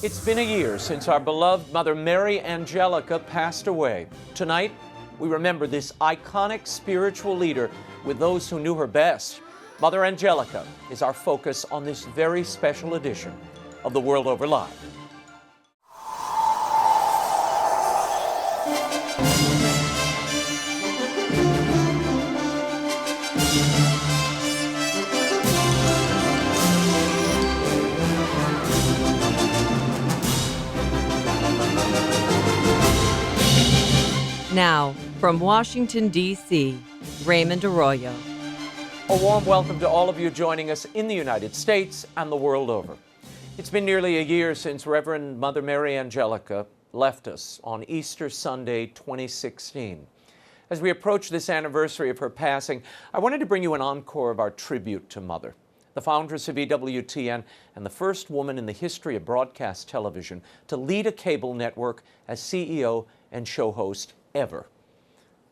It's been a year since our beloved Mother Mary Angelica passed away. Tonight, we remember this iconic spiritual leader with those who knew her best. Mother Angelica is our focus on this very special edition of The World Over Live. Now, from Washington, D.C., Raymond Arroyo. A warm welcome to all of you joining us in the United States and the world over. It's been nearly a year since Reverend Mother Mary Angelica left us on Easter Sunday 2016. As we approach this anniversary of her passing, I wanted to bring you an encore of our tribute to Mother, the foundress of EWTN and the first woman in the history of broadcast television to lead a cable network as CEO and show host ever.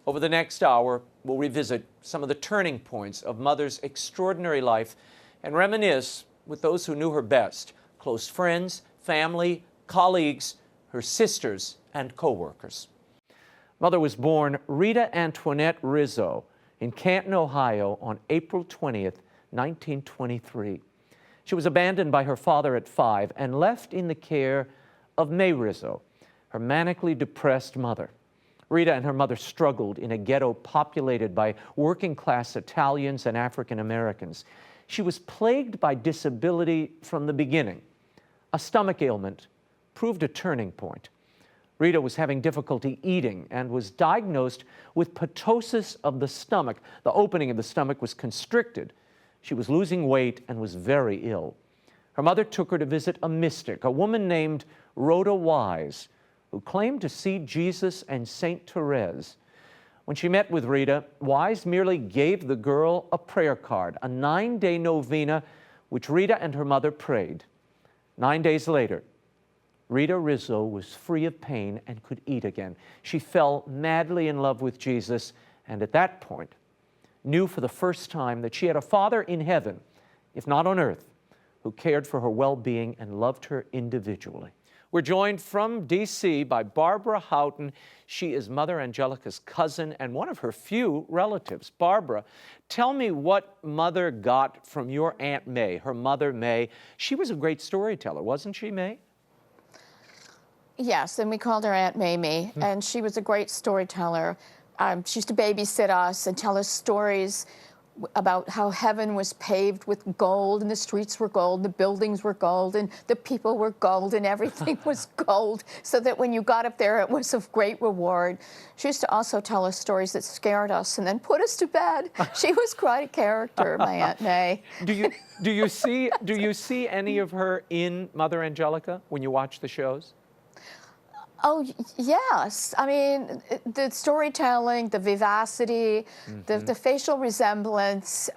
Over the next hour, we'll revisit some of the turning points of Mother's extraordinary life and reminisce with those who knew her best, close friends, family, colleagues, her sisters, and co-workers. Mother was born Rita Antoinette Rizzo in Canton, Ohio on April 20th, 1923. She was abandoned by her father at 5 and left in the care of May Rizzo, her manically depressed mother. Rita and her mother struggled in a ghetto populated by working-class Italians and African Americans. She was plagued by disability from the beginning. A stomach ailment proved a turning point. Rita was having difficulty eating and was diagnosed with ptosis of the stomach. The opening of the stomach was constricted. She was losing weight and was very ill. Her mother took her to visit a mystic, a woman named Rhoda Wise, who claimed to see Jesus and Saint Therese. When she met with Rita, Wise merely gave the girl a prayer card, a 9-day novena, which Rita and her mother prayed. 9 days later, Rita Rizzo was free of pain and could eat again. She fell madly in love with Jesus, and at that point, knew for the first time that she had a Father in heaven, if not on earth, who cared for her well-being and loved her individually. We're joined from D.C. by Barbara Houghton. She is Mother Angelica's cousin and one of her few relatives. Barbara, tell me what Mother got from your Aunt May, her mother May. She was a great storyteller, wasn't she, May? Yes, and we called her Aunt Mamie, and she was a great storyteller. She used to babysit us and tell us stories about how heaven was paved with gold, and the streets were gold, the buildings were gold, and the people were gold, and everything was gold, so that when you got up there, it was of great reward. She used to also tell us stories that scared us and then put us to bed. She was quite a character, my Aunt May. Do you see any of her in Mother Angelica when you watch the shows? Oh, yes. I mean, the storytelling, the vivacity, the facial resemblance,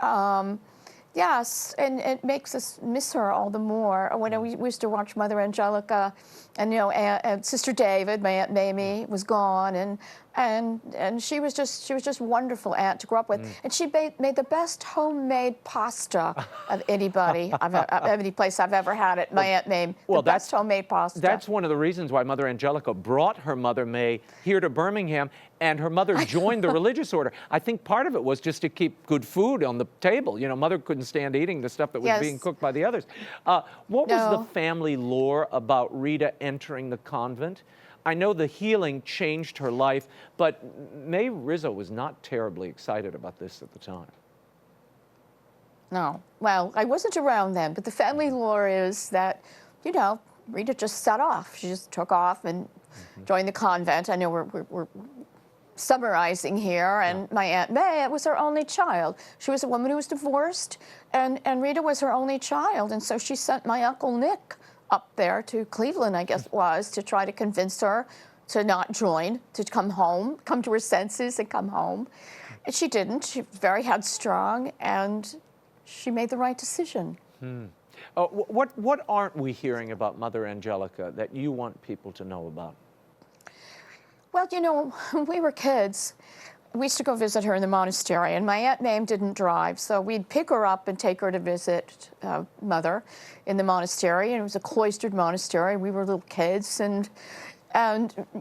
yes, and it makes us miss her all the more. When we used to watch Mother Angelica, and, you know, Sister David, my Aunt Mamie, was gone, and she was just wonderful aunt to grow up with. And she made the best homemade pasta of anybody, any place I've ever had it. My Aunt May, the best homemade pasta. That's one of the reasons why Mother Angelica brought her mother May here to Birmingham, and her mother joined the religious order. I think part of it was just to keep good food on the table. You know, Mother couldn't stand eating the stuff that was being cooked by the others. What was the family lore about Rita entering the convent? I know the healing changed her life, but May Rizzo was not terribly excited about this at the time. No. Well, I wasn't around then, but the family lore is that, you know, Rita just set off. She just took off and joined the convent. I know we're summarizing here, and my Aunt May was her only child. She was a woman who was divorced, and Rita was her only child, and so she sent my Uncle Nick up there to Cleveland, I guess it was, to try to convince her to not join, to come home, come to her senses and come home. And she didn't. She was very headstrong, and she made the right decision. What aren't we hearing about Mother Angelica that you want people to know about? Well, you know, when we were kids, we used to go visit her in the monastery, and my Aunt Mame didn't drive, so we'd pick her up and take her to visit Mother in the monastery, and it was a cloistered monastery. We were little kids, and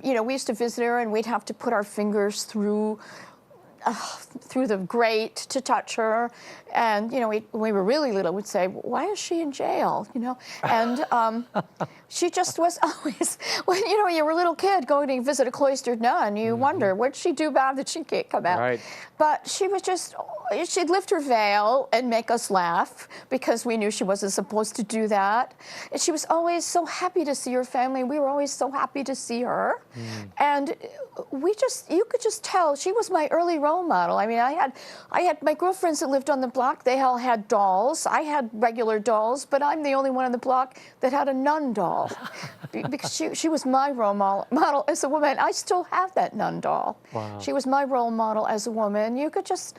you know, we used to visit her, and we'd have to put our fingers through the grate to touch her, and you know, when we were really little, we'd say, "Why is she in jail?" You know, and she just was always, when you know, you were a little kid going to visit a cloistered nun, you wonder, what'd she do bad that she can't come out? Right. But she was just, she'd lift her veil and make us laugh because we knew she wasn't supposed to do that. And she was always so happy to see her family. We were always so happy to see her. And you could just tell she was my early role model. I mean, I had my girlfriends that lived on the block, they all had dolls. I had regular dolls, but I'm the only one on the block that had a nun doll. Because she was my role model as a woman. I still have that nun doll. Wow. She was my role model as a woman. You could just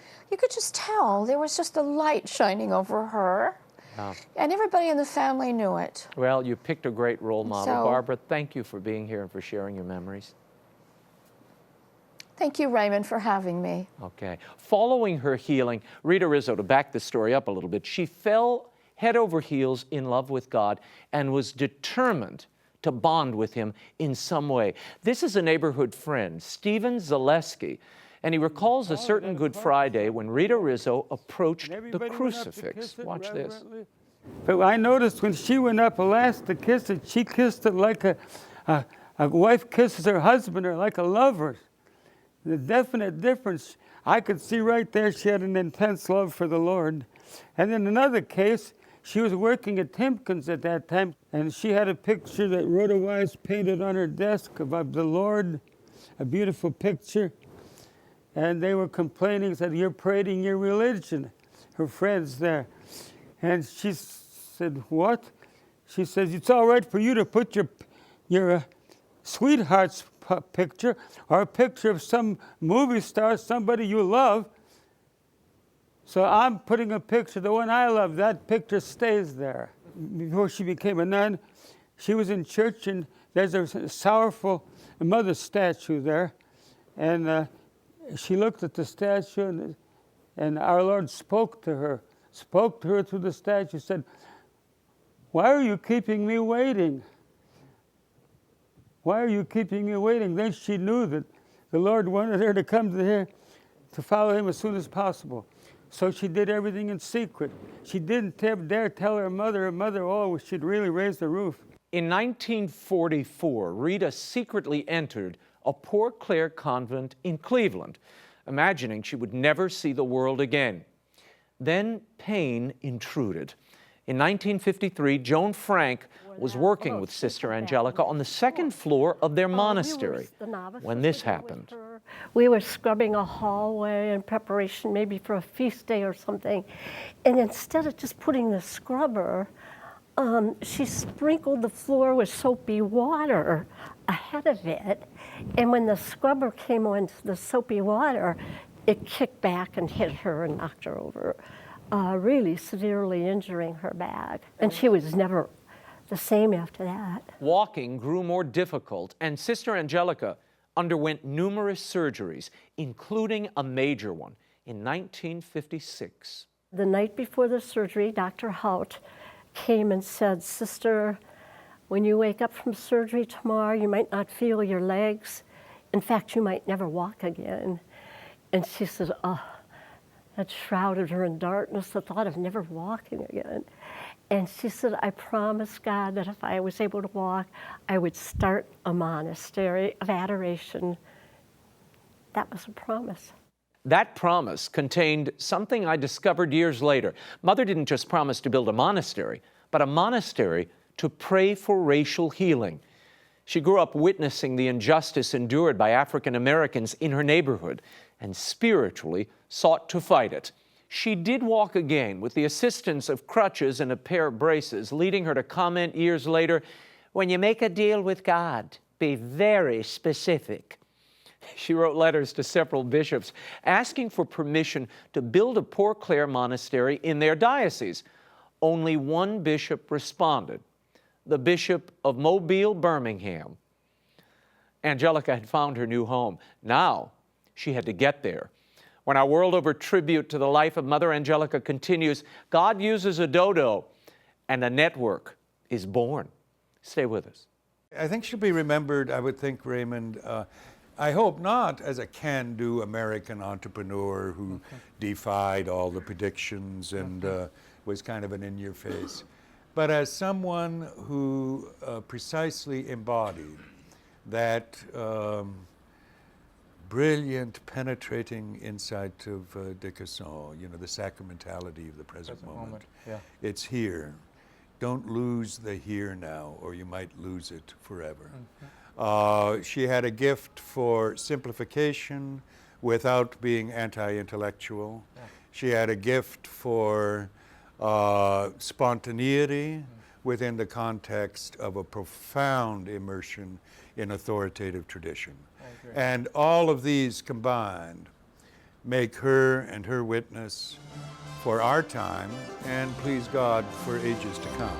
tell there was just a light shining over her. Wow. And everybody in the family knew it. Well, you picked a great role model. So, Barbara, thank you for being here and for sharing your memories. Thank you, Raymond, for having me. Okay. Following her healing, Rita Rizzo, to back the story up a little bit, she fell head over heels in love with God and was determined to bond with him in some way. This is a neighborhood friend, Stephen Zaleski, and he recalls a certain Good Friday when Rita Rizzo approached the crucifix. Watch this. But I noticed when she went up last to kiss it, she kissed it like a wife kisses her husband, or like a lover. The definite difference, I could see right there she had an intense love for the Lord. And in another case, she was working at Timkins at that time, and she had a picture that Rhoda Wise painted on her desk of the Lord, a beautiful picture. And they were complaining, said, "You're parading your religion," her friends there. And she said, "What?" She says, "It's all right for you to put your sweetheart's picture, or a picture of some movie star, somebody you love. So I'm putting a picture, the one I love, that picture stays there." Before she became a nun, she was in church, and there's a sorrowful mother statue there. And she looked at the statue, and our Lord spoke to her through the statue, said, "Why are you keeping me waiting? Why are you keeping me waiting?" Then she knew that the Lord wanted her to come to here to follow him as soon as possible. So she did everything in secret. She didn't dare tell her mother. Her mother, oh, she'd really raise the roof. In 1944, Rita secretly entered a Poor Clare convent in Cleveland, imagining she would never see the world again. Then pain intruded. In 1953, Joan Frank was working with Sister Angelica on the second floor of their monastery when this happened. We were scrubbing a hallway in preparation maybe for a feast day or something. And instead of just putting the scrubber, she sprinkled the floor with soapy water ahead of it. And when the scrubber came on the soapy water, it kicked back and hit her and knocked her over, really severely injuring her back. And she was never the same after that. Walking grew more difficult, and Sister Angelica underwent numerous surgeries, including a major one in 1956. The night before the surgery, Dr. Hout came and said, "Sister, when you wake up from surgery tomorrow, you might not feel your legs. In fact, you might never walk again." And she said, "Oh," that shrouded her in darkness, the thought of never walking again. And she said, "I promised God that if I was able to walk, I would start a monastery of adoration." That was a promise. That promise contained something I discovered years later. Mother didn't just promise to build a monastery, but a monastery to pray for racial healing. She grew up witnessing the injustice endured by African Americans in her neighborhood and spiritually sought to fight it. She did walk again with the assistance of crutches and a pair of braces, leading her to comment years later, "When you make a deal with God, be very specific." She wrote letters to several bishops asking for permission to build a Poor Clare monastery in their diocese. Only one bishop responded, the Bishop of Mobile, Birmingham. Angelica had found her new home. Now, she had to get there. When our World Over tribute to the life of Mother Angelica continues, God uses a dodo and a network is born. Stay with us. I think she'll be remembered, I would think, Raymond, I hope not as a can-do American entrepreneur who defied all the predictions and was kind of an in-your-face, but as someone who precisely embodied that brilliant, penetrating insight of de Casson, you know, the sacramentality of the present moment. Yeah. It's here. Don't lose the here now, or you might lose it forever. She had a gift for simplification without being anti-intellectual. Yeah. She had a gift for spontaneity within the context of a profound immersion in authoritative tradition. And all of these combined make her and her witness for our time, and please God, for ages to come.